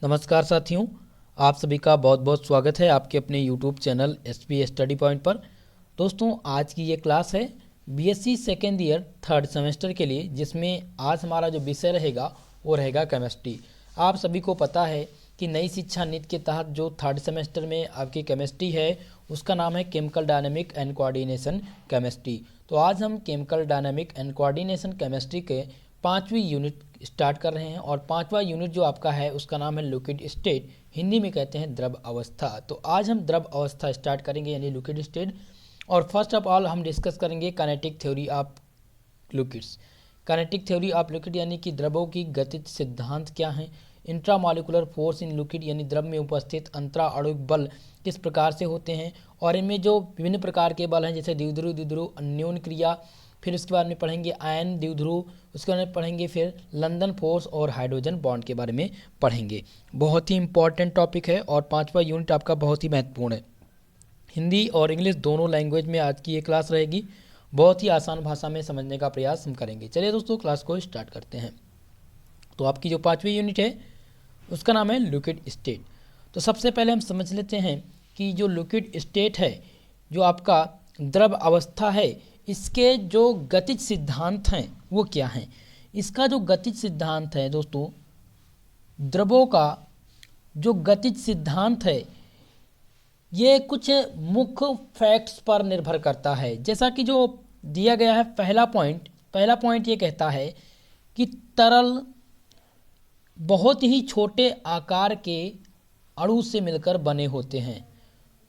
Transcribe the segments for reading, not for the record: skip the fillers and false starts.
नमस्कार साथियों, आप सभी का बहुत बहुत स्वागत है आपके अपने YouTube channel SP study point पर। दोस्तों, आज की ये क्लास है BSc second year third semester के लिए, जिसमें आज हमारा जो विषय रहेगा वो रहेगा केमिस्ट्री। आप सभी को पता है कि नई शिक्षा नीति के तहत जो थर्ड सेमेस्टर में आपकी केमिस्ट्री है उसका नाम है chemical dynamic and coordination chemistry. तो आज हम chemical dynamic and coordination chemistry के 5वीं यूनिट स्टार्ट कर रहे हैं और 5वां यूनिट जो आपका है उसका नाम है लिक्विड स्टेट, हिंदी में कहते हैं द्रव अवस्था। तो आज हम द्रव अवस्था स्टार्ट करेंगे यानी लिक्विड स्टेट। और फर्स्ट ऑफ ऑल हम डिस्कस करेंगे kinetic theory of liquids. Kinetic theory of liquid यानी कि द्रवों की गतिज सिद्धांत क्या है। इंट्रामॉलिक्यूलर फोर्स इन लिक्विड यानी द्रव में उपस्थित अंतरा आणविक बल किस प्रकार से होते हैं, और इनमें जो विभिन्न प्रकार के बल हैं जैसे द्विध्रुव द्विध्रुव अन्योन्य क्रिया, फिर उसके बाद में पढ़ेंगे आयन द्विध्रुव, उसके बाद में पढ़ेंगे फिर लंदन फोर्स और हाइड्रोजन बॉन्ड के बारे में पढ़ेंगे। बहुत ही इंपॉर्टेंट टॉपिक है और 5वां यूनिट आपका बहुत ही महत्वपूर्ण है। हिंदी और इंग्लिश दोनों लैंग्वेज में आज की ये क्लास रहेगी। बहुत ही आसान भाषा में समझने का प्रयास हम करेंगे। चलिए दोस्तों, क्लास को स्टार्ट करते हैं। तो आपकी जो 5वीं यूनिट है उसका नाम है लिक्विड स्टेट। तो सबसे पहले हम समझ लेते हैं कि जो लिक्विड स्टेट है, जो आपका द्रव अवस्था है, इसके जो गतिज सिद्धांत हैं वो क्या हैं। इसका जो गतिज सिद्धांत है दोस्तों, द्रवों का जो गतिज सिद्धांत है ये कुछ मुख्य फैक्ट्स पर निर्भर करता है। जैसा कि जो दिया गया है पहला पॉइंट ये कहता है कि तरल बहुत ही छोटे आकार के अणु से मिलकर बने होते हैं।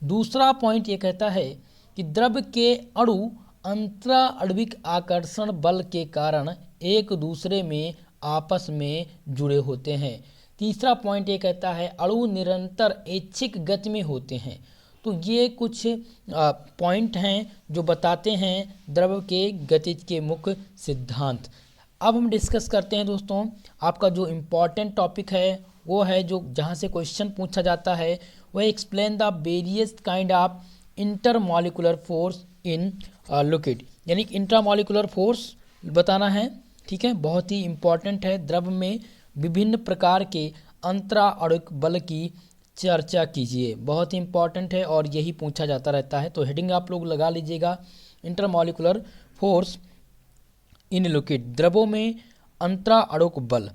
दूसरा पॉइंट ये कहता है कि द्रव के अणु अंतराआण्विक आकर्षण बल के कारण एक दूसरे में आपस में जुड़े होते हैं। तीसरा पॉइंट ये कहता है अणु निरंतर ऐच्छिक गति में होते हैं। तो ये कुछ पॉइंट हैं जो बताते हैं द्रव के गतिज के मुख्य सिद्धांत। अब हम डिस्कस करते हैं दोस्तों, आपका जो इम्पॉर्टेंट टॉपिक है वो है जो जहाँ से क्वेश्चन पूछा जाता है वह explain the various kind of intermolecular force in liquid, यानी इंट्रामॉलिक्यूलर फोर्स बताना है। ठीक है, बहुत ही इम्पॉर्टेंट है। द्रव में विभिन्न प्रकार के अंतराआण्विक बल की चर्चा कीजिए, बहुत ही इम्पॉर्टेंट है और यही पूछा जाता रहता है। तो हेडिंग आप लोग लगा लीजिएगा, इंटरमॉलिक्यूलर फोर्स इन लिक्विड, द्रवों में अंतराआण्विक बल।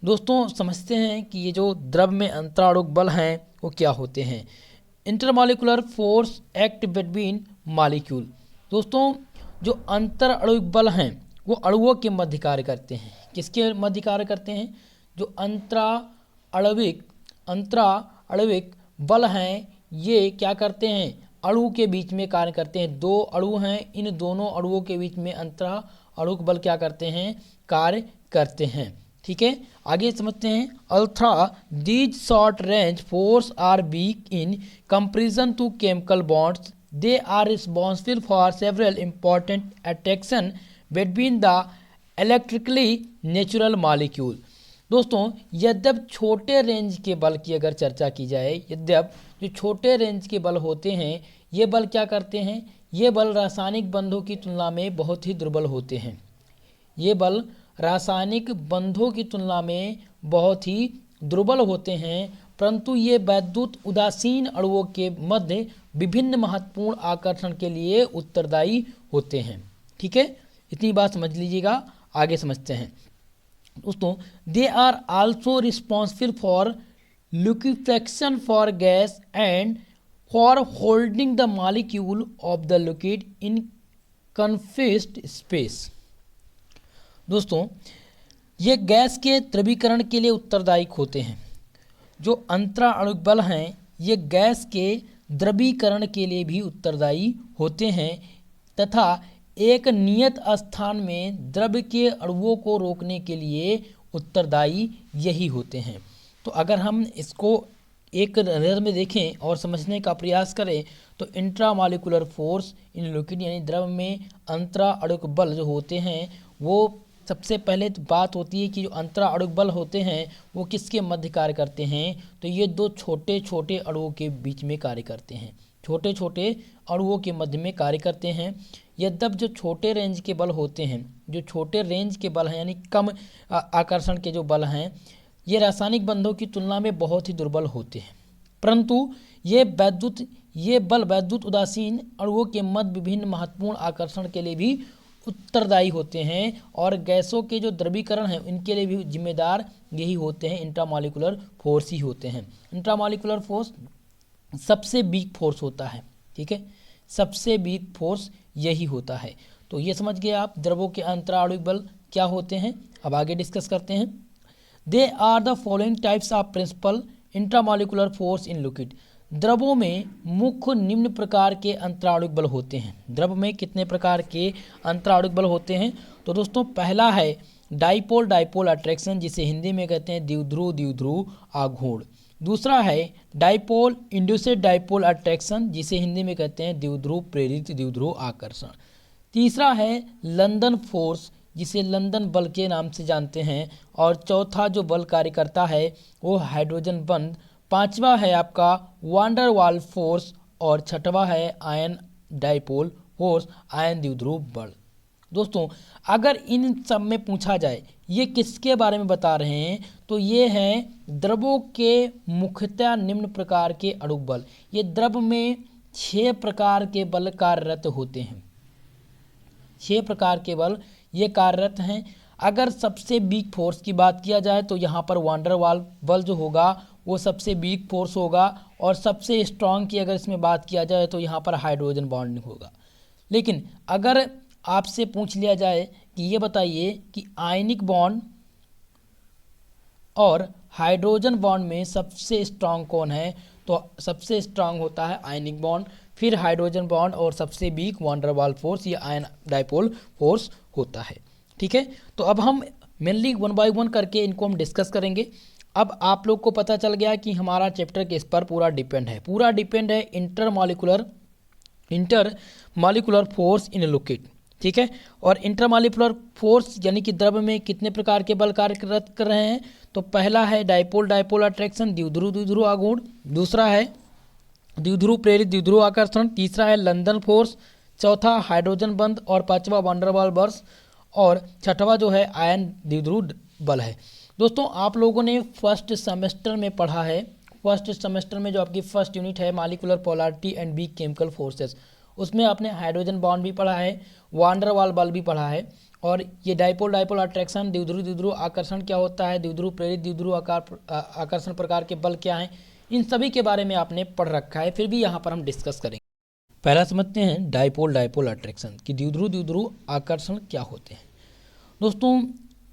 दोस्तों समझते हैं कि ये जो द्रव में अंतराआण्विक बल हैं वो क्या होते हैं। Intermolecular force act between molecule. दोस्तों, जो अंतराआण्विक बल हैं वो अणुओं के मध्य कार्य करते हैं। किसके मध्य कार्य करते हैं? जो अंतराआण्विक बल हैं ये क्या करते हैं? अणु के बीच में कार्य करते हैं। दो अणु हैं, इन दोनों अणुओं के बीच में अंतराआण्विक बल क्या करते हैं? कार्य करते हैं। ठीक है, आगे समझते हैं। Ultra these short range force are weak in comparison to chemical bonds, they are responsible for several important attraction between the electrically natural molecule. दोस्तों, यद्यप छोटे रेंज के बल की अगर चर्चा की जाए, यद्यप जो छोटे रेंज के बल होते हैं ये बल क्या करते हैं? ये बल रासायनिक बंधों की तुलना में बहुत ही दुर्बल होते हैं। ये बल रासायनिक बंधों की तुलना में बहुत ही दुर्बल होते हैं, परंतु ये वैद्युत उदासीन अणुओं के मध्य विभिन्न महत्वपूर्ण आकर्षण के लिए उत्तरदायी होते हैं। ठीक है, इतनी बात समझ लीजिएगा। आगे समझते हैं दोस्तों, they are also responsible for liquefaction for gas and for holding the molecule of the liquid in confined space. दोस्तों, ये गैस के द्रवीकरण के लिए उत्तरदायी होते हैं। जो अंतराआण्विक बल हैं ये गैस के द्रवीकरण के लिए भी उत्तरदायी होते हैं तथा एक नियत स्थान में द्रव के अणुओं को रोकने के लिए उत्तरदायी यही होते हैं। तो अगर हम इसको एक नज़र में देखें और समझने का प्रयास करें तो इंट्रामॉलिक्यूलर फोर्स इन लिक्विड यानी द्रव में अंतराआण्विक बल जो होते हैं वो सबसे पहले तो बात होती है कि जो अंतराआण्विक बल होते हैं वो किसके मध्य कार्य करते हैं? तो ये दो छोटे छोटे अणुओं के बीच में कार्य करते हैं, छोटे छोटे अणुओं के मध्य में कार्य करते हैं। यद्यप जो छोटे रेंज के बल होते हैं, जो छोटे रेंज के बल हैं यानी कम आकर्षण के जो बल हैं, ये रासायनिक बंधों की तुलना में बहुत ही दुर्बल होते हैं, परंतु ये बल वैद्युत उदासीन अणुओं के मध्य विभिन्न महत्वपूर्ण आकर्षण के लिए भी उत्तरदायी होते हैं, और गैसों के जो द्रवीकरण हैं इनके लिए भी जिम्मेदार यही होते हैं, इंट्रामॉलिक्यूलर फोर्स ही होते हैं। इंट्रामॉलिक्यूलर फोर्स सबसे वीक फोर्स होता है, ठीक है, सबसे वीक फोर्स यही होता है। तो ये समझ गए आप द्रवों के अंतराणुविक बल क्या होते हैं। अब आगे डिस्कस करते हैं। They are the following types of principal intramolecular force in liquid. द्रवों में मुख्य निम्न प्रकार के अंतराणुविक बल होते हैं। द्रव में कितने प्रकार के अंतराणुविक बल होते हैं? तो दोस्तों पहला है डाइपोल डाइपोल अट्रैक्शन, जिसे हिंदी में कहते हैं द्विध्रुव द्विध्रुव आघूर्ण। दूसरा है डाइपोल इंड्यूस्ड डाइपोल अट्रैक्शन, जिसे हिंदी में कहते हैं द्विध्रुव प्रेरित द्विध्रुव आकर्षण। तीसरा है लंदन फोर्स, जिसे लंदन बल के नाम से जानते हैं। और चौथा जो बल कार्य करता है वो हाइड्रोजन बंध। पांचवा है आपका वांडर वाल फोर्स, और छठवा है आयन डाइपोल फोर्स, आयन द्विध्रुव बल। दोस्तों अगर इन सब में पूछा जाए ये किसके बारे में बता रहे हैं, तो ये हैं द्रवों के मुख्यतः निम्न प्रकार के अणुक बल। ये द्रव में 6 प्रकार के बल कार्यरत होते हैं। 6 प्रकार के बल ये कार्यरत हैं। अगर सबसे वीक फोर्स की बात किया जाए तो यहाँ पर वांडर वाल बल जो होगा वो सबसे वीक फोर्स होगा, और सबसे स्ट्रांग की अगर इसमें बात किया जाए तो यहाँ पर हाइड्रोजन बॉन्डिंग होगा। लेकिन अगर आपसे पूछ लिया जाए कि ये बताइए कि आयनिक बॉन्ड और हाइड्रोजन बॉन्ड में सबसे स्ट्रांग कौन है, तो सबसे स्ट्रांग होता है आयनिक बॉन्ड, फिर हाइड्रोजन बॉन्ड, और सबसे वीक वांडर वाल फोर्स या आयन डाइपोल फोर्स होता है। ठीक है, तो अब हम मेनली 1 बाय 1 करके इनको हम डिस्कस करेंगे। अब आप लोग को पता चल गया कि हमारा चैप्टर किस पर पूरा डिपेंड है inter molecular force in liquid. ठीक है, और इंटर मॉलिक्यूलर फोर्स यानी कि द्रव में कितने प्रकार के बल कार्यरत कर रहे हैं, तो पहला है डाइपोल डाइपोल अट्रैक्शन द्विध्रुव द्विध्रुव आघूर्ण, दूसरा है द्विध्रुव प्रेरित द्विध्रुव आकर्षण, तीसरा है लंदन फोर्स, चौथा हाइड्रोजन बंध, और पांचवा वांडर वाल बर्स, और छठवा जो है आयन द्विध्रुव बल है। दोस्तों आप लोगों ने फर्स्ट सेमेस्टर में पढ़ा है, फर्स्ट सेमेस्टर में जो आपकी फर्स्ट यूनिट है molecular polarity and weak chemical forces, उसमें आपने हाइड्रोजन बॉन्ड भी पढ़ा है, वांडर वाल बल भी पढ़ा है, और ये डाइपोल डाइपोल अट्रैक्शन द्विध्रुव द्विध्रुव आकर्षण क्या होता है, द्विध्रुव प्रेरित द्विध्रुव आकर्षण प्रकार के बल क्या हैं, इन सभी के बारे में आपने पढ़ रखा है। फिर भी यहाँ पर हम डिस्कस करेंगे। पहला समझते हैं डाइपोल डाइपोल अट्रैक्शन कि द्विध्रुव द्विध्रुव आकर्षण क्या होते हैं। दोस्तों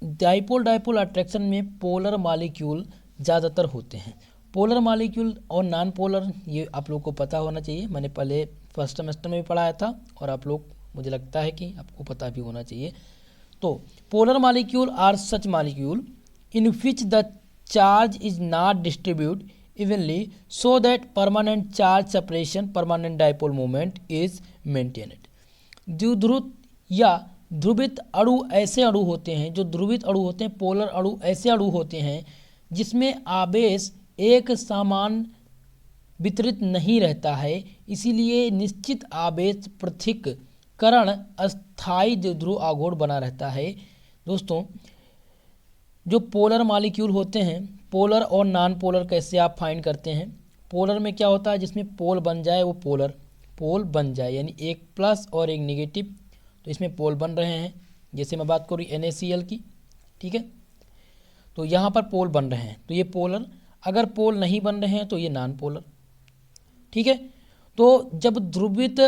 डाइपोल डाइपोल अट्रैक्शन में पोलर मॉलिक्यूल ज़्यादातर होते हैं। पोलर मॉलिक्यूल और नॉन पोलर ये आप लोग को पता होना चाहिए, मैंने पहले फर्स्ट सेमेस्टर में भी पढ़ाया था, और आप लोग मुझे लगता है कि आपको पता भी होना चाहिए। तो polar molecule are such molecule in which the charge is not distribute evenly so that permanent charge separation permanent dipole moment is maintained. द्विध्रुव या ध्रुवित अणु ऐसे अणु होते हैं, जो ध्रुवित अणु होते हैं, पोलर अणु ऐसे अणु होते हैं जिसमें आवेश एक समान वितरित नहीं रहता है, इसीलिए निश्चित आवेश पृथक्करण अस्थायी द्विध्रुव आघूर्ण बना रहता है। दोस्तों जो पोलर मॉलिक्यूल होते हैं, पोलर और नॉन पोलर कैसे आप फाइंड करते हैं? पोलर में क्या होता है, जिसमें पोल बन जाए वो पोल बन जाए, यानी एक प्लस और एक नेगेटिव, तो इसमें पोल बन रहे हैं। जैसे मैं बात करूँ NaCl की, ठीक है, तो यहाँ पर पोल बन रहे हैं, तो ये पोलर। अगर पोल नहीं बन रहे हैं तो ये नॉन पोलर। ठीक है, तो जब ध्रुवित,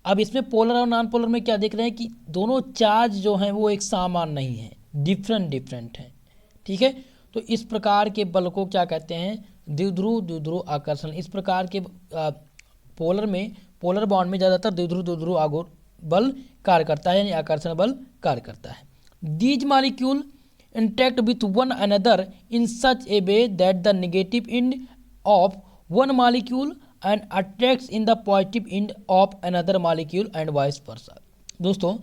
अब इसमें पोलर और नॉन पोलर में क्या देख रहे हैं कि दोनों चार्ज जो हैं वो एक समान नहीं है, डिफरेंट हैं। ठीक है, तो इस प्रकार के बल को क्या कहते हैं? द्विध्रुव द्विध्रुव आकर्षण। इस प्रकार के पोलर में, पोलर बॉन्ड में ज़्यादातर द्विध्रुव द्विध्रुव आघूर्ण बल कार्य करता है, यानी आकर्षण बल कार्य करता है। These molecule interact with one another in such a way that the negative end of one molecule and attracts in the positive end of another molecule and vice versa। दोस्तों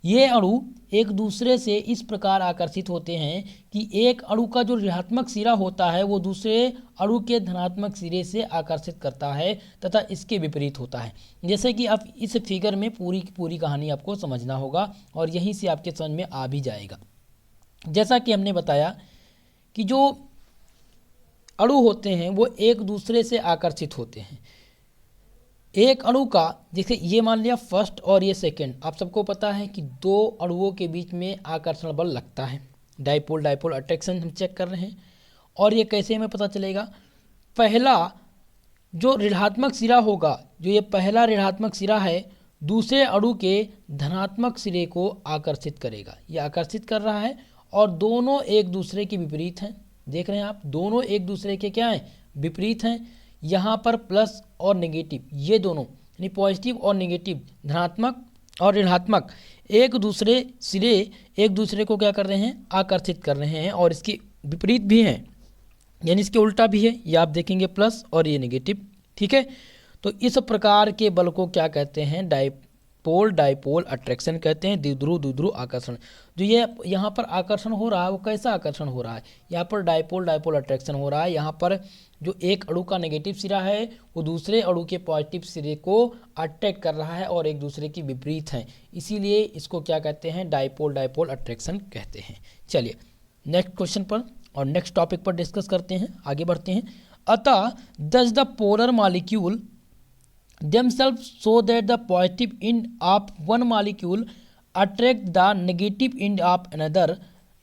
ये अणु एक दूसरे से इस प्रकार आकर्षित होते हैं कि एक अणु का जो ऋणात्मक सिरा होता है वो दूसरे अणु के धनात्मक सिरे से आकर्षित करता है, तथा इसके विपरीत होता है। जैसे कि आप इस फिगर में पूरी की पूरी कहानी आपको समझना होगा, और यहीं से आपके समझ में आ भी जाएगा। जैसा कि हमने बताया कि जो अणु होते हैं वो एक दूसरे से आकर्षित होते हैं। एक अणु का, जैसे ये मान लिया फर्स्ट और ये सेकंड, आप सबको पता है कि दो अणुओं के बीच में आकर्षण बल लगता है, डाइपोल डाइपोल अट्रैक्शन हम चेक कर रहे हैं। और ये कैसे हमें पता चलेगा? पहला जो ऋणात्मक सिरा होगा, जो ये पहला ऋणात्मक सिरा है, दूसरे अणु के धनात्मक सिरे को आकर्षित करेगा। ये आकर्षित कर रहा है और दोनों एक दूसरे के विपरीत हैं। देख रहे हैं आप, दोनों एक दूसरे के क्या हैं? विपरीत हैं। यहाँ पर प्लस और नेगेटिव, ये दोनों यानी पॉजिटिव और नेगेटिव, धनात्मक और ऋणात्मक, एक दूसरे सिरे एक दूसरे को क्या कर रहे हैं? आकर्षित कर रहे हैं। और इसके विपरीत भी हैं, यानी इसके उल्टा भी है। ये आप देखेंगे प्लस और ये नेगेटिव। ठीक है, तो इस प्रकार के बल को क्या कहते हैं? डाइपोल डाइपोल अट्रैक्शन कहते हैं, द्विध्रुव द्विध्रुव आकर्षण। जो ये यहाँ पर आकर्षण हो रहा है वो कैसा आकर्षण हो रहा है? यहाँ पर डाइपोल डाइपोल अट्रैक्शन हो रहा है। यहाँ पर जो एक अणु का नेगेटिव सिरा है वो दूसरे अणु के पॉजिटिव सिरे को अट्रैक्ट कर रहा है और एक दूसरे के विपरीत हैं, इसीलिए इसको क्या कहते हैं? डाइपोल डाइपोल अट्रैक्शन कहते हैं। चलिए नेक्स्ट क्वेश्चन पर और नेक्स्ट टॉपिक पर डिस्कस करते हैं, आगे बढ़ते हैं। अतः does the polar molecule themselves so that the positive end of one molecule attract the negative end of another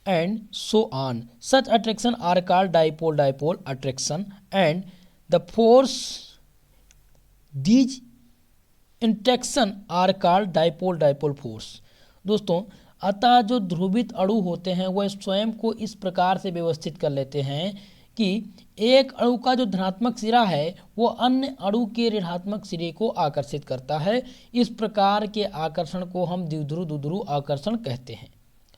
and so on. Such attraction are called dipole dipole attraction and the force these interaction are called dipole dipole force. दोस्तों, अतः जो ध्रुवित अणु होते हैं वह स्वयं को इस प्रकार से व्यवस्थित कर लेते हैं कि एक अणु का जो धनात्मक सिरा है वो अन्य अणु के ऋणात्मक सिरे को आकर्षित करता है। इस प्रकार के आकर्षण को हम द्विध्रुव द्विध्रुव आकर्षण कहते हैं।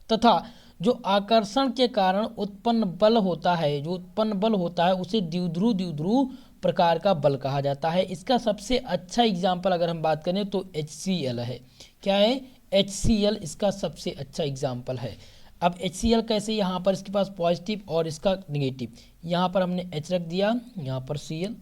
तथा जो आकर्षण के कारण उत्पन्न बल होता है, जो उत्पन्न बल होता है उसे द्विध्रुव द्विध्रुव प्रकार का बल कहा जाता है। इसका सबसे अच्छा एग्जाम्पल अगर हम बात करें तो HCl है। क्या है? HCl इसका सबसे अच्छा एग्जाम्पल है। अब HCl कैसे? यहाँ पर इसके पास पॉजिटिव और इसका नेगेटिव, यहाँ पर हमने H रख दिया, यहाँ पर Cl।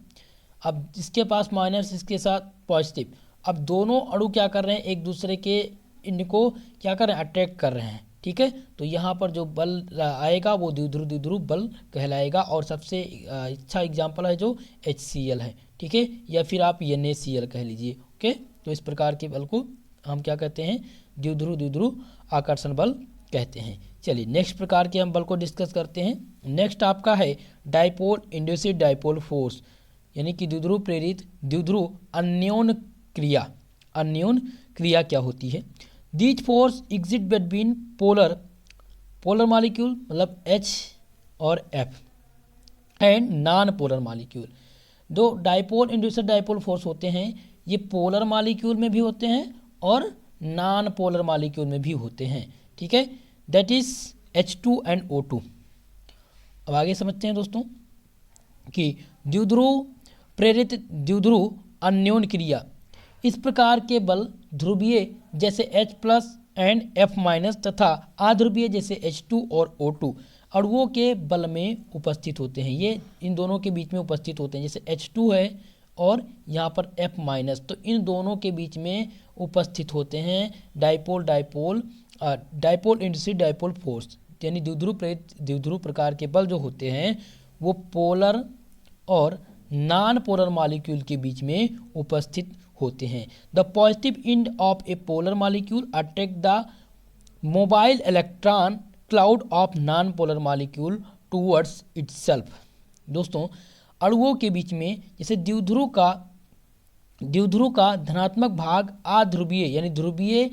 अब इसके पास माइनस, इसके साथ पॉजिटिव। अब दोनों अणु क्या कर रहे हैं? एक दूसरे के इनको क्या कर रहे हैं? अट्रैक्ट कर रहे हैं। ठीक है, तो यहाँ पर जो बल आएगा वो द्विध्रुव द्विध्रुव बल कहलाएगा और सबसे अच्छा एग्जाम्पल है जो HCl है। ठीक है, या फिर आप NaCl कह लीजिए। ओके, तो इस प्रकार के बल को हम क्या कहते हैं? द्विध्रुव द्विध्रुव आकर्षण बल कहते हैं। चलिए नेक्स्ट प्रकार के हम बल को डिस्कस करते हैं। नेक्स्ट आपका है डाइपोल इंड्यूस्ड डाइपोल फोर्स, यानी कि द्विध्रुव प्रेरित द्विध्रुव अन्योन क्रिया। अन्योन क्रिया क्या होती है? These force exist between polar molecule मतलब H और F and non polar molecule. दो डाइपोल इंड्यूस्ड डाइपोल फोर्स होते हैं, ये पोलर मॉलिक्यूल में भी होते हैं और नॉन पोलर मॉलिक्यूल में भी होते हैं। ठीक है, that is H2 and O2। अब आगे समझते हैं दोस्तों कि द्विध्रुव प्रेरित द्विध्रुव अन्योन क्रिया। इस प्रकार के बल ध्रुवीय जैसे H plus and F minus तथा अध्रुवीय जैसे H2 और O2 अणुओं के बल में उपस्थित होते हैं। ये इन दोनों के बीच में उपस्थित होते हैं, जैसे H2 है और यहाँ पर F माइनस, तो इन दोनों के बीच में उपस्थित होते हैं dipole dipole dipole induced dipole force, यानी द्विध्रुव प्रेरित द्विध्रुव प्रकार के बल जो होते हैं वो पोलर और नॉन पोलर मॉलिक्यूल के बीच में उपस्थित होते हैं। The positive end of A polar molecule attract the mobile electron cloud of non polar molecule towards itself. दोस्तों, अणुओं के बीच में जैसे द्विध्रुव का धनात्मक भाग अध्रुवीय यानी ध्रुवीय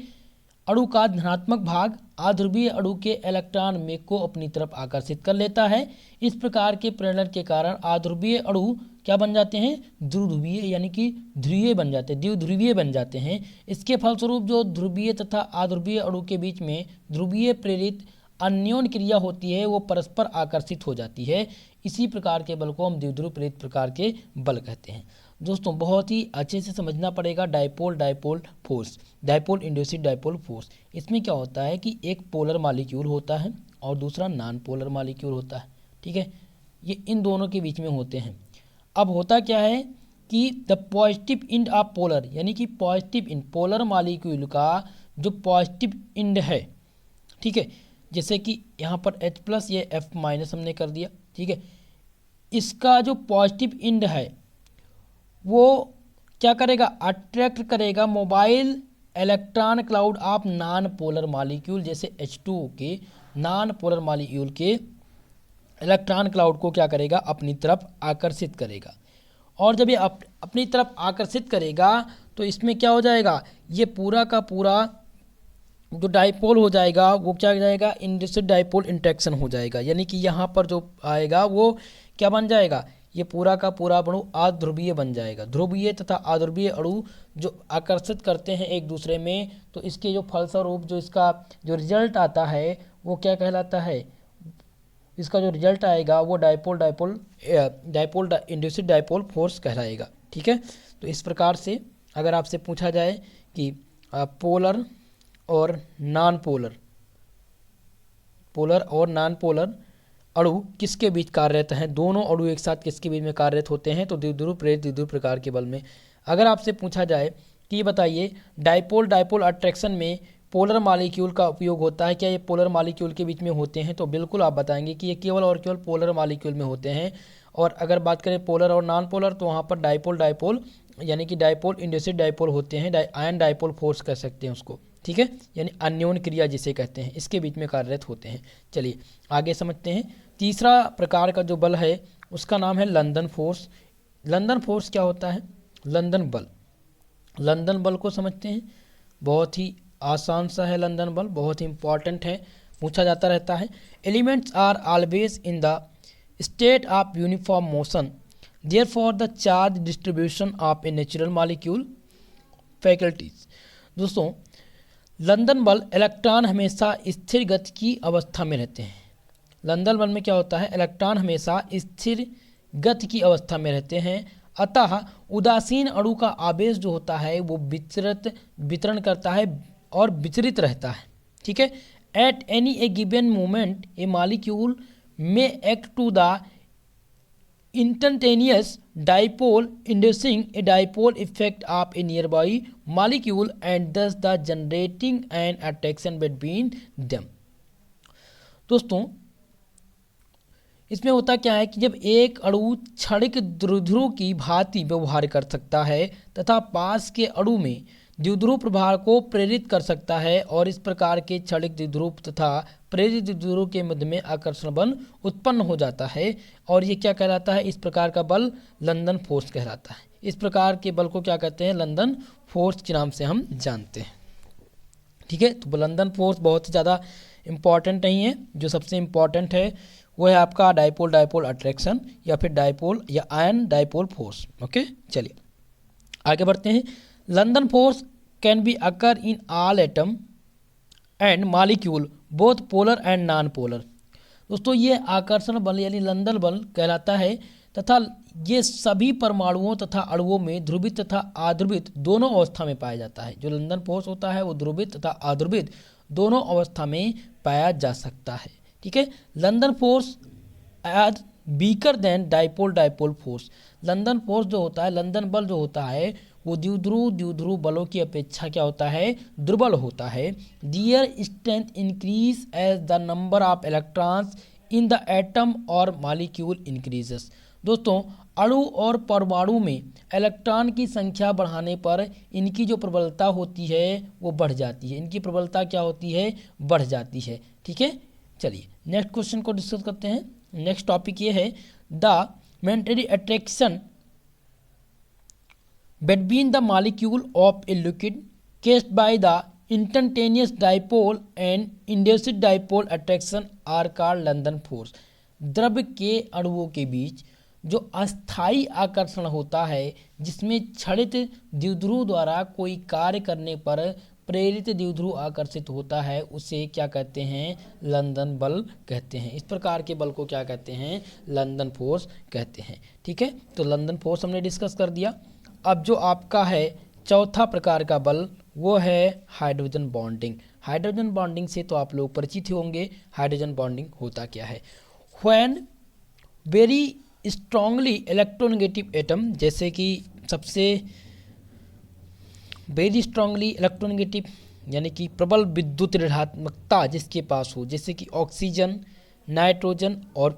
अणु का धनात्मक भाग अध्रुवीय अणु के इलेक्ट्रॉन में को अपनी तरफ आकर्षित कर लेता है। इस प्रकार के प्रेरण के कारण अध्रुवीय अणु क्या बन जाते हैं? द्विध्रुवीय यानी कि ध्रुवीय बन जाते हैं, द्विध्रुवीय बन जाते हैं। इसके फलस्वरूप जो ध्रुवीय तथा अध्रुवीय अणु के बीच में ध्रुवीय प्रेरित अन्योन क्रिया होती है वो परस्पर आकर्षित हो जाती है। इसी प्रकार के बल को हम द्विध्रुव प्रेरित प्रकार के बल कहते हैं। दोस्तों, बहुत ही अच्छे से समझना पड़ेगा dipole dipole force, dipole induced dipole force. इसमें क्या होता है कि एक पोलर मॉलिक्यूल होता है और दूसरा नॉन पोलर मॉलिक्यूल होता है। ठीक है, ये इन दोनों के बीच में होते हैं। अब होता क्या है कि the positive end of polar यानी कि पॉजिटिव एंड पोलर मॉलिक्यूल का जो पॉजिटिव एंड है, ठीक है, जैसे कि यहाँ पर H प्लस ये F माइनस हमने कर दिया। ठीक है, इसका जो पॉजिटिव एंड है वो क्या करेगा, अट्रैक्ट करेगा mobile electron cloud of non polar molecule, जैसे H2O के नॉन पोलर मॉलिक्यूल के इलेक्ट्रॉन क्लाउड को क्या करेगा, अपनी तरफ आकर्षित करेगा। और जब ये अपनी तरफ आकर्षित करेगा तो इसमें क्या हो जाएगा, ये पूरा का पूरा जो डाइपोल हो जाएगा वो क्या हो जाएगा, इंड्यूस्ड डाइपोल इंटरेक्शन हो जाएगा। यानी कि यहाँ पर जो आएगा वो क्या बन जाएगा, ये पूरा का पूरा अणु अध्रुवीय बन जाएगा। ध्रुवीय तथा अध्रुवीय अणु जो आकर्षित करते हैं एक दूसरे में, तो इसके जो फलस्वरूप जो इसका जो रिजल्ट आता है वो क्या कहलाता है, इसका जो रिजल्ट आएगा वो डाइपोल इंड्यूस्ड डाइपोल फोर्स कहलाएगा। ठीक है, तो इस प्रकार से अगर आपसे पूछा जाए कि पोलर और नॉन पोलर अणु किसके बीच कार्यरत हैं, दोनों अणु एक साथ किसके बीच में कार्यरत होते हैं, तो द्विध्रुव प्रेरित द्विध्रुव प्रकार के बल में। अगर आपसे पूछा जाए कि ये बताइए डाइपोल अट्रैक्शन में पोलर मॉलिक्यूल का उपयोग होता है, क्या ये पोलर मॉलिक्यूल के बीच में होते हैं, तो बिल्कुल आप बताएंगे कि ये केवल और केवल पोलर मॉलिक्यूल में होते हैं। और अगर बात करें पोलर और नॉन पोलर तो वहाँ पर डाइपोल यानी कि डाइपोल इंड्यूस्ड डाइपोल होते हैं, आयन डाइपोल फोर्स कह सकते हैं उसको। ठीक है, यानी अन्योन क्रिया जिसे कहते हैं, इसके बीच में कार्यरत होते हैं। चलिए आगे समझते हैं। तीसरा प्रकार का जो बल है उसका नाम है लंदन फोर्स। लंदन फोर्स क्या होता है, लंदन बल को समझते हैं। बहुत ही आसान सा है लंदन बल, बहुत ही इंपॉर्टेंट है, पूछा जाता रहता है। Elements are always in the state of uniform motion, therefore the charge distribution of a natural molecule faculties. दोस्तों लंदन बल, इलेक्ट्रॉन हमेशा स्थिर गति की अवस्था में रहते हैं। लंदन बल में क्या होता है, इलेक्ट्रॉन हमेशा स्थिर गति की अवस्था में रहते हैं, अतः उदासीन अणु का आवेश जो होता है वो वितरण करता है और विचरित रहता है। ठीक है, at any a given moment a molecule में act to the instantaneous dipole inducing a dipole effect of a nearby molecule and thus the generating an attraction between them। दोस्तों इसमें होता क्या है कि जब एक अणु क्षणिक द्विध्रुव की भांति व्यवहार कर सकता है तथा पास के अणु में द्विध्रुव प्रभाव को प्रेरित कर सकता है और इस प्रकार के क्षणिक द्विध्रुव तथा प्रेरित द्विध्रुव के मध्य में आकर्षण बल उत्पन्न हो जाता है और ये क्या कहलाता है, इस प्रकार का बल लंदन फोर्स कहलाता है। इस प्रकार के बल को क्या कहते हैं, लंदन फोर्स के नाम से हम जानते हैं। ठीक है, तो लंदन फोर्स बहुत ही ज़्यादा इम्पॉर्टेंट नहीं है, जो सबसे इम्पॉर्टेंट है वो है आपका डाइपोल अट्रैक्शन या फिर डाइपोल या आयन डाइपोल फोर्स। ओके, चलिए आगे बढ़ते हैं। London force can be occur in all atom and molecule both polar and non polar. दोस्तों ये आकर्षण बल यानी लंदन बल कहलाता है तथा ये सभी परमाणुओं तथा अणुओं में ध्रुवित तथा अध्रुवित दोनों अवस्था में पाया जाता है। जो लंदन फोर्स होता है वो ध्रुवित तथा अध्रुवित दोनों अवस्था में पाया जा सकता है। ठीक है, London force as weaker than dipole force. London force जो होता है, लंदन बल जो होता है वो द्विध्रुव बलों की अपेक्षा क्या होता है, दुर्बल होता है। Their strength increase as the number of electrons in the atom और मॉलिक्यूल इंक्रीजेस। दोस्तों अणु और परमाणु में इलेक्ट्रॉन की संख्या बढ़ाने पर इनकी जो प्रबलता होती है वो बढ़ जाती है। इनकी प्रबलता क्या होती है, बढ़ जाती है। ठीक है, चलिए नेक्स्ट क्वेश्चन को डिस्कस करते हैं। नेक्स्ट टॉपिक ये है the momentary attraction between the molecule of a liquid caused by the instantaneous dipole and induced dipole attraction are called London force। द्रव्य के अणुओं के बीच जो अस्थायी आकर्षण होता है जिसमें क्षणित द्विध्रुव द्वारा कोई कार्य करने पर प्रेरित द्विध्रुव आकर्षित होता है उसे क्या कहते हैं, लंदन बल कहते हैं। इस प्रकार के बल को क्या कहते हैं, लंदन फोर्स कहते हैं। ठीक है, तो लंदन फोर्स हमने डिस्कस कर दिया। अब जो आपका है चौथा प्रकार का बल वो है हाइड्रोजन बॉन्डिंग। हाइड्रोजन बॉन्डिंग से तो आप लोग परिचित होंगे। हाइड्रोजन बॉन्डिंग होता क्या है, when very strongly electronegative atom, जैसे कि सबसे वेरी स्ट्रांगली इलेक्ट्रोनेगेटिव यानी कि प्रबल विद्युत ऋणात्मकता जिसके पास हो, जैसे कि ऑक्सीजन, नाइट्रोजन और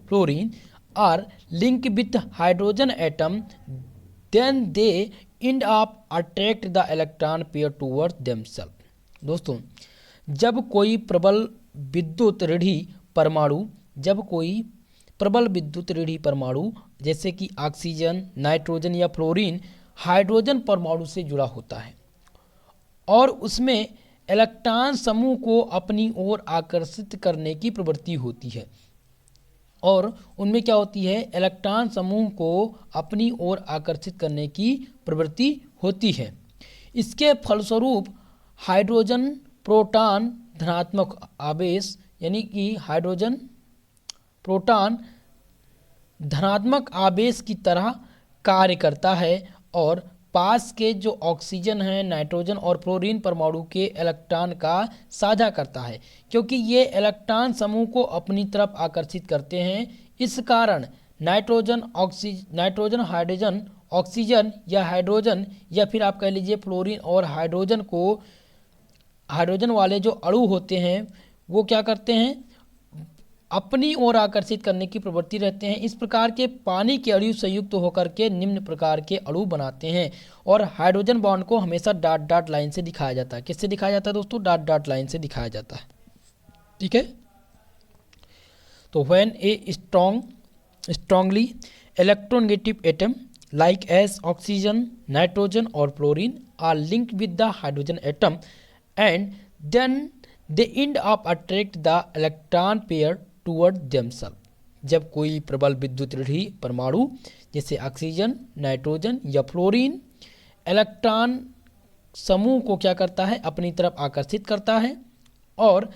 fluorine are linked with hydrogen atom, then they end up attract the electron pair towards themselves. दोस्तों, जब कोई प्रबल विद्युत ऋणात्मक परमाणु जैसे कि ऑक्सीजन, नाइट्रोजन या फ्लोरीन हाइड्रोजन परमाणु से जुड़ा होता है और उसमें इलेक्ट्रॉन समूह को अपनी ओर आकर्षित करने की प्रवृत्ति होती है, और उनमें क्या होती है, इलेक्ट्रॉन समूह को अपनी ओर आकर्षित करने की प्रवृत्ति होती है। इसके फलस्वरूप हाइड्रोजन प्रोटॉन धनात्मक आवेश यानी कि हाइड्रोजन प्रोटॉन धनात्मक आवेश की तरह कार्य करता है और पास के जो ऑक्सीजन है, नाइट्रोजन और फ्लोरीन परमाणु के इलेक्ट्रॉन का साझा करता है, क्योंकि ये इलेक्ट्रॉन समूह को अपनी तरफ आकर्षित करते हैं। इस कारण नाइट्रोजन हाइड्रोजन ऑक्सीजन या हाइड्रोजन या फिर आप कह लीजिए फ्लोरीन और हाइड्रोजन वाले जो अणु होते हैं वो क्या करते हैं, अपनी ओर आकर्षित करने की प्रवृत्ति रहते हैं। इस प्रकार के पानी के अणु संयुक्त होकर के निम्न प्रकार के अणु बनाते हैं और हाइड्रोजन बॉन्ड को हमेशा डॉट डॉट लाइन से दिखाया जाता है। किससे दिखाया जाता है दोस्तों? डॉट डॉट लाइन से दिखाया जाता है। ठीक है, तो when a strongly electronegative atom like as oxygen, nitrogen और fluorine are linked with the hydrogen atom and then they end up attract the electron pair toward themself. जब कोई प्रबल विद्युत ऋणात्मक परमाणु जैसे ऑक्सीजन, नाइट्रोजन या फ्लोरीन इलेक्ट्रॉन समूह को क्या करता है, अपनी तरफ आकर्षित करता है, और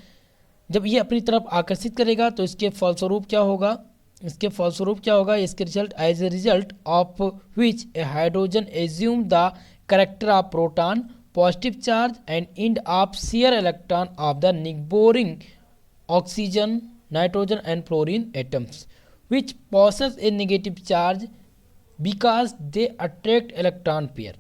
जब ये अपनी तरफ आकर्षित करेगा तो इसके फलस्वरूप क्या होगा, इसके result as a result of which a hydrogen assume the character of proton positive charge and end up share electron of the neighboring oxygen, nitrogen and fluorine atoms which possess a negative charge because they attract electron pair।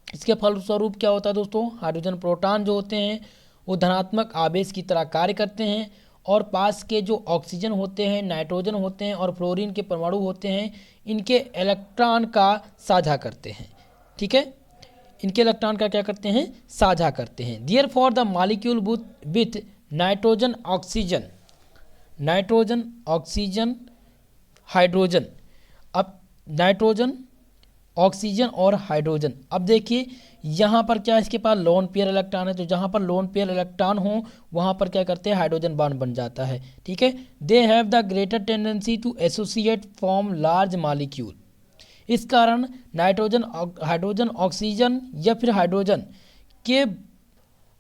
इसके फलस्वरूप क्या होता है दोस्तों, hydrogen proton जो होते हैं वो धनात्मक आवेश की तरह कार्य करते हैं और पास के जो ऑक्सीजन होते हैं, नाइट्रोजन होते हैं और फ्लोरीन के परमाणु होते हैं, इनके इलेक्ट्रॉन का साझा करते हैं। ठीक है, इनके इलेक्ट्रॉन का क्या करते हैं, साझा करते हैं। Therefore the molecule with nitrogen oxygen hydrogen, अब नाइट्रोजन ऑक्सीजन और हाइड्रोजन, अब देखिए यहाँ पर क्या इसके पास लोन पेयर इलेक्ट्रॉन है, तो जहाँ पर लोन पेयर इलेक्ट्रॉन हो वहाँ पर क्या करते हैं, हाइड्रोजन बॉन्ड बन जाता है। ठीक है, they have the greater tendency to associate form large molecule. इस कारण हाइड्रोजन ऑक्सीजन या फिर हाइड्रोजन के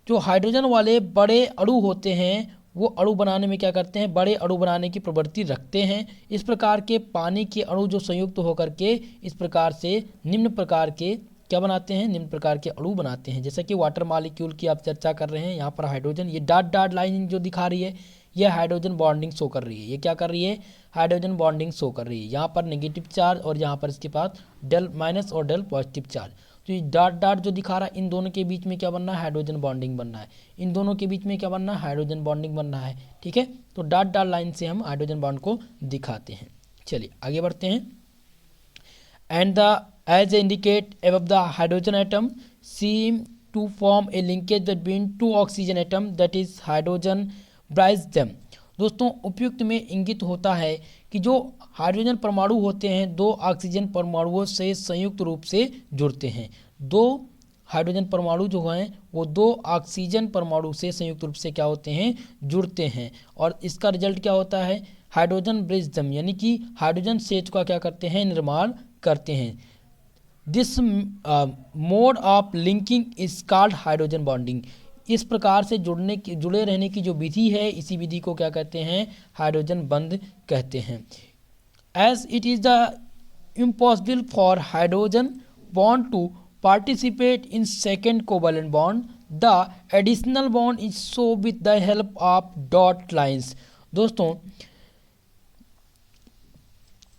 जो हाइड्रोजन वाले बड़े अणु होते हैं वो अणु बनाने में क्या करते हैं, बड़े अणु बनाने की प्रवृत्ति रखते हैं। इस प्रकार के पानी के अणु जो संयुक्त होकर के इस प्रकार से निम्न प्रकार के क्या बनाते हैं, निम्न प्रकार के अणु बनाते हैं। जैसे कि वाटर मॉलिक्यूल की आप चर्चा कर रहे हैं, यहाँ पर हाइड्रोजन, ये डॉट डॉट लाइन जो दिखा रही है ये हाइड्रोजन बॉन्डिंग शो कर रही है। ये क्या कर रही है, हाइड्रोजन बॉन्डिंग शो कर रही है। यहाँ पर नेगेटिव चार्ज और यहाँ पर इसके पास डेल माइनस और डेल पॉजिटिव चार्ज। तो ये डॉट डॉट जो दिखा रहा है, इन दोनों के बीच में क्या बनना है, हाइड्रोजन बॉन्डिंग बनना है। इन दोनों के बीच में क्या बनना है, हाइड्रोजन बॉन्डिंग बनना है। ठीक है, तो डॉट डॉट लाइन से हम हाइड्रोजन बॉन्ड को दिखाते हैं। चलिए आगे बढ़ते हैं। And the edge indicate above the hydrogen atom seem to form a linkage between two oxygen atom that is hydrogen bridges them. दोस्तों, उपयुक्त में इंगित होता है कि जो हाइड्रोजन परमाणु होते हैं दो ऑक्सीजन परमाणुओं से संयुक्त रूप से जुड़ते हैं। दो हाइड्रोजन परमाणु जो हैं वो दो ऑक्सीजन परमाणु से संयुक्त रूप से क्या होते हैं, जुड़ते हैं, और इसका रिजल्ट क्या होता है, हाइड्रोजन ब्रिज यानी कि हाइड्रोजन सेतु का क्या करते हैं, निर्माण करते हैं। This mode of linking is called hydrogen bonding. इस प्रकार से जुड़े रहने की जो विधि है, इसी विधि को क्या कहते हैं, हाइड्रोजन बंध कहते हैं। As it is the impossible for hydrogen bond to participate in second covalent bond, the additional bond is show with the help of dot lines. दोस्तों,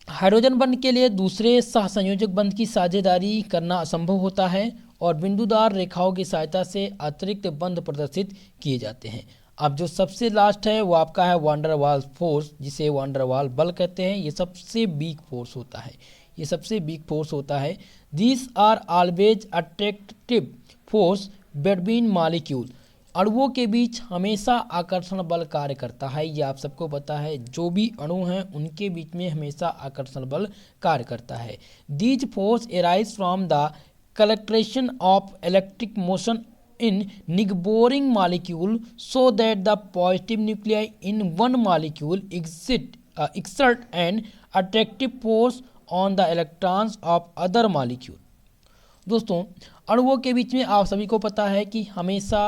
हाइड्रोजन बंध के लिए दूसरे सहसंयोजक बंध की साझेदारी करना असंभव होता है और बिंदुदार रेखाओं की सहायता से अतिरिक्त बंध प्रदर्शित किए जाते हैं। अब जो सबसे लास्ट है वो आपका है वांडरवाल फोर्स, जिसे वांडरवाल बल कहते हैं। ये सबसे वीक फोर्स होता है, ये सबसे वीक फोर्स होता है। This are always attractive force between molecule. अणुओं के बीच हमेशा आकर्षण बल कार्य करता है, ये आप सबको पता है। जो भी अणु हैं उनके बीच में हमेशा आकर्षण बल कार्य करता है। These force arise from the correlation of electric motion in neighboring molecule so that the positive nuclei in one molecule exert an attractive force on the electrons of other molecule। दोस्तों अणुओं के बीच में आप सभी को पता है कि हमेशा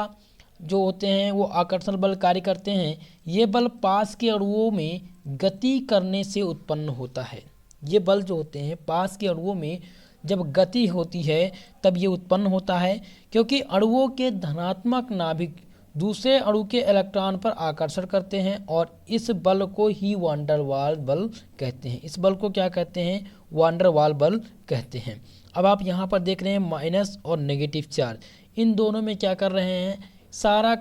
जो होते हैं वो आकर्षण बल कार्य करते हैं। ये बल पास के अणुओं में गति करने से उत्पन्न होता है। ये बल जो होते हैं पास के अणुओं में जब गति होती है तब ये उत्पन्न होता है, क्योंकि अणुओं के धनात्मक नाभिक दूसरे अणु के इलेक्ट्रॉन पर आकर्षण करते हैं और इस बल को ही वांडरवाल बल कहते हैं। इस बल को क्या कहते हैं? वांडरवाल बल कहते हैं। अब आप यहाँ पर देख रहे हैं माइनस और नेगेटिव चार्ज, इन दोनों में क्या कर रहे हैं? सारा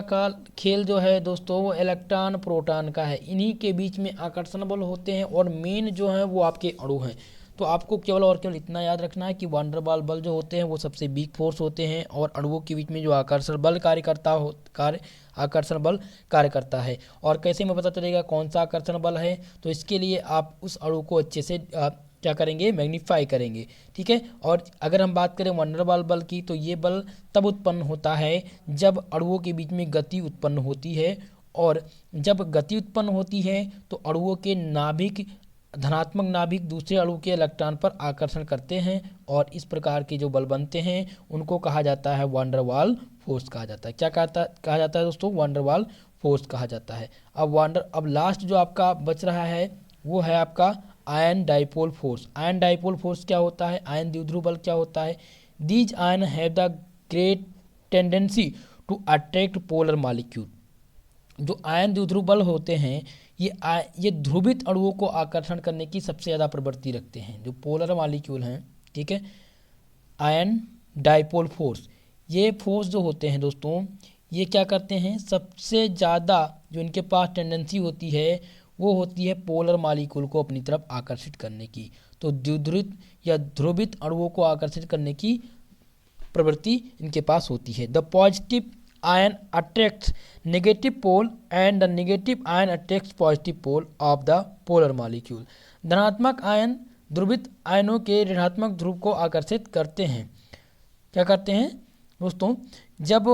का खेल जो है दोस्तों वो इलेक्ट्रॉन प्रोटॉन का है। इन्हीं के बीच में आकर्षण बल होते हैं और मेन जो है वो आपके अणु हैं। तो आपको केवल और केवल इतना याद रखना है कि वांडरवाल बल जो होते हैं वो सबसे वीक फोर्स होते हैं और अणुओं के बीच में जो आकर्षण बल कार्य करता है। और कैसे में पता चलेगा कौन सा आकर्षण बल है? तो इसके लिए आप उस अणु को अच्छे से क्या करेंगे? मैग्नीफाई करेंगे, ठीक है। और अगर हम बात करें वांडरवाल बल की, तो ये बल तब उत्पन्न होता है जब अणुओं के बीच में गति उत्पन्न होती है, और जब गति उत्पन्न होती है तो अणुओं के नाभिक धनात्मक नाभिक दूसरे अणु के इलेक्ट्रॉन पर आकर्षण करते हैं और इस प्रकार के जो बल बनते हैं उनको कहा जाता है वांडरवाल फोर्स कहा जाता है। क्या कहा जाता है दोस्तों? वांडरवाल फोर्स कहा जाता है। अब लास्ट जो आपका बच रहा है वो है आपका ion dipole force. Ion dipole force क्या होता है? आयन द्विध्रुव बल क्या होता है? These ion have the great tendency to attract polar molecule. जो आयन द्विध्रुव बल होते हैं ये ध्रुवित अणुओं को आकर्षण करने की सबसे ज़्यादा प्रवृत्ति रखते हैं। जो पोलर मॉलिक्यूल हैं, ठीक है, आयन डाइपोल फोर्स, ये फोर्स जो होते हैं दोस्तों ये क्या करते हैं? सबसे ज़्यादा जो इनके पास टेंडेंसी होती है वो होती है पोलर मॉलिक्यूल को अपनी तरफ आकर्षित करने की। तो द्विध्रुवित या ध्रुवित अणुओं को आकर्षित करने की प्रवृत्ति इनके पास होती है। The positive ion attracts negative pole and the negative ion attracts positive pole of the polar molecule। धनात्मक आयन ध्रुवित आयनों के ऋणात्मक ध्रुव को आकर्षित करते हैं। क्या करते हैं दोस्तों? जब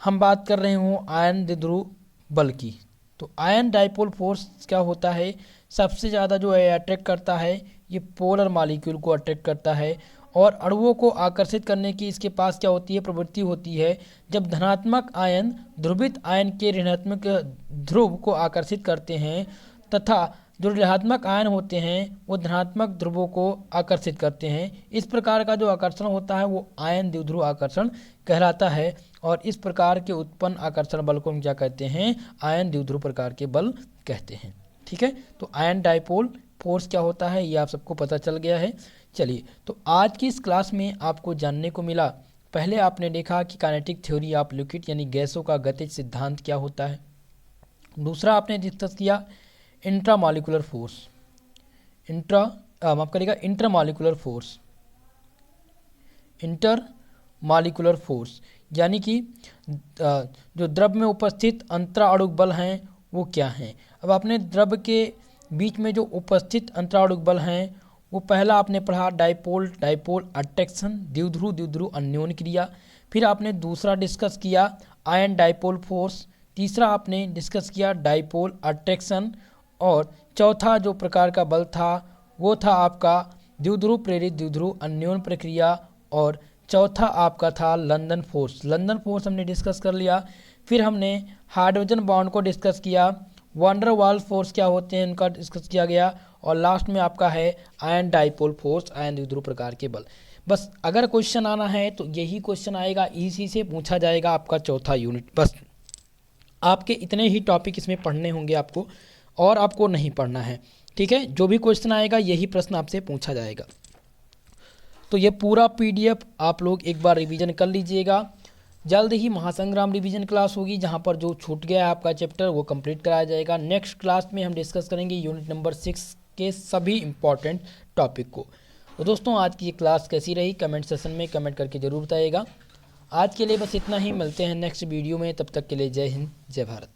हम बात कर रहे हों आयन द्विध्रुव बल की, तो आयन डाइपोल फोर्स क्या होता है? सबसे ज़्यादा जो है अट्रैक्ट करता है ये पोलर मॉलिक्यूल को अट्रैक्ट करता है और अणुओं को आकर्षित करने की इसके पास क्या होती है? प्रवृत्ति होती है। जब धनात्मक आयन ध्रुवित आयन के ऋणात्मक ध्रुव को आकर्षित करते हैं तथा जो ऋणात्मक आयन होते हैं वो धनात्मक ध्रुवों को आकर्षित करते हैं। इस प्रकार का जो आकर्षण होता है वो आयन द्विध्रुव आकर्षण कहलाता है और इस प्रकार के उत्पन्न आकर्षण बल को हम क्या कहते हैं? आयन द्विध्रुव प्रकार के बल कहते हैं, ठीक है। तो आयन डाइपोल फोर्स क्या होता है ये आप सबको पता चल गया है। चलिए, तो आज की इस क्लास में आपको जानने को मिला, पहले आपने देखा कि काइनेटिक थ्योरी ऑफ लिक्विड यानी गैसों का गतिज सिद्धांत क्या होता है। दूसरा आपने डिस्कस किया इंट्रामॉलिक्यूलर फोर्स, इंटरमॉलिक्यूलर फोर्स यानी कि जो द्रव में उपस्थित अंतराणुक बल हैं वो क्या हैं। अब आपने द्रव के बीच में जो उपस्थित अंतराणुक बल हैं वो पहला आपने पढ़ा डाइपोल अट्रैक्शन, द्विध्रुव अन्योन क्रिया। फिर आपने दूसरा डिस्कस किया आयन डाइपोल फोर्स, तीसरा आपने डिस्कस किया डाइपोल अट्रैक्शन और चौथा जो प्रकार का बल था वो था आपका द्विध्रुव प्रेरित द्विध्रुव अन्योन प्रक्रिया और चौथा आपका था लंदन फोर्स हमने डिस्कस कर लिया। फिर हमने हाइड्रोजन बॉन्ड को डिस्कस किया, वांडरवाल फोर्स क्या होते हैं उनका डिस्कस किया गया और लास्ट में आपका है आयन डाइपोल फोर्स, आयन द्विध्रुव प्रकार के बल। बस अगर क्वेश्चन आना है तो यही क्वेश्चन आएगा, इसी से पूछा जाएगा आपका चौथा यूनिट। बस आपके इतने ही टॉपिक इसमें पढ़ने होंगे आपको और आपको नहीं पढ़ना है, ठीक है। जो भी क्वेश्चन आएगा यही प्रश्न आपसे पूछा जाएगा। तो ये पूरा PDF आप लोग एक बार रिवीजन कर लीजिएगा। जल्द ही महासंग्राम रिवीजन क्लास होगी, जहां पर जो छूट गया है आपका चैप्टर वो कंप्लीट कराया जाएगा। नेक्स्ट क्लास में हम डिस्कस करेंगे यूनिट नंबर 6 के सभी इंपॉर्टेंट टॉपिक को। तो दोस्तों आज की ये क्लास कैसी रही कमेंट सेशन में कमेंट करके ज़रूर बताइएगा। आज के लिए बस इतना ही, मिलते हैं नेक्स्ट वीडियो में, तब तक के लिए जय हिंद जय भारत।